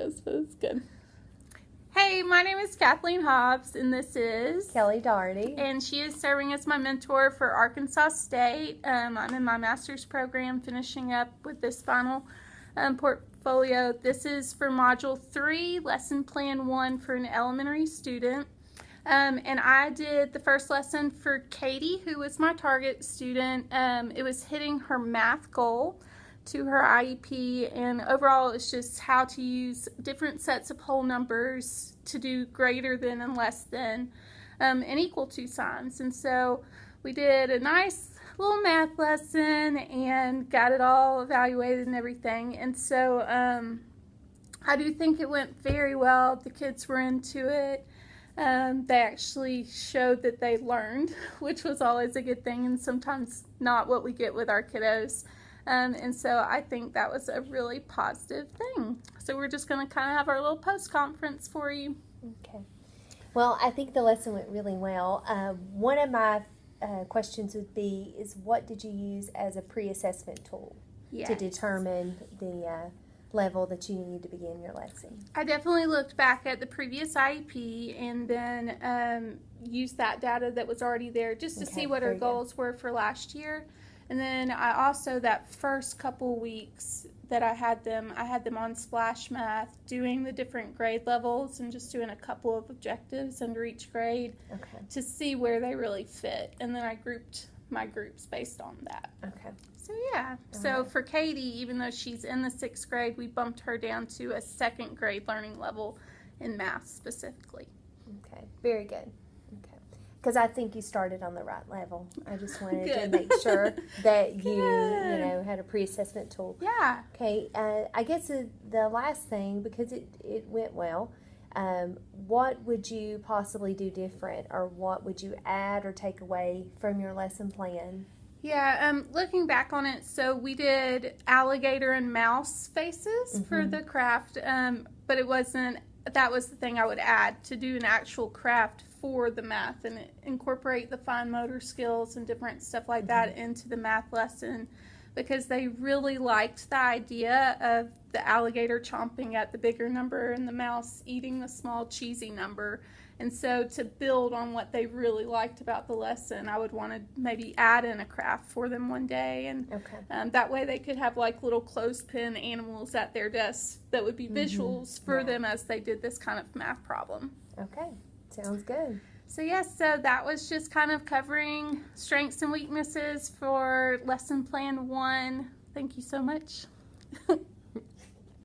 goes, but it's good. Hey, my name is Kathleen Hobbs, and this is Kelly Doherty. And she is serving as my mentor for Arkansas State. I'm in my master's program, finishing up with this final portfolio. This is for Module 3, Lesson Plan 1 for an elementary student. And I did the first lesson for Katie, who was my target student. It was hitting her math goal to her IEP, and overall it's just how to use different sets of whole numbers to do greater than and less than and equal to signs. And so we did a nice little math lesson and got it all evaluated and everything. And so I do think it went very well. The kids were into it. They actually showed that they learned, which was always a good thing, and sometimes not what we get with our kiddos. And so I think that was a really positive thing. So we're just going to kind of have our little post-conference for you. Okay. Well, I think the lesson went really well. One of my questions would be, is what did you use as a pre-assessment tool to determine the level that you need to begin your lesson? I definitely looked back at the previous IEP and then used that data that was already there just to see what our goals were for last year. And then I also, that first couple weeks that I had them on Splash Math, doing the different grade levels and just doing a couple of objectives under each grade to see where they really fit. And then I grouped my groups based on that. Okay. So yeah. So for Katie, even though she's in the 6th grade, we bumped her down to a 2nd grade learning level in math specifically. Okay. Very good. Okay. Because I think you started on the right level. I just wanted to make sure that you had a pre-assessment tool. Yeah. Okay. I guess the last thing, because it went well, what would you possibly do different, or what would you add or take away from your lesson plan? Yeah, looking back on it, so we did alligator and mouse faces for the craft, but that was the thing I would add, to do an actual craft for the math and incorporate the fine motor skills and different stuff like that into the math lesson, because they really liked the idea of the alligator chomping at the bigger number and the mouse eating the small cheesy number. And so to build on what they really liked about the lesson, I would want to maybe add in a craft for them one day. And that way they could have like little clothespin animals at their desks that would be visuals for them as they did this kind of math problem. Okay, sounds good. So yes, so that was just kind of covering strengths and weaknesses for lesson plan 1. Thank you so much.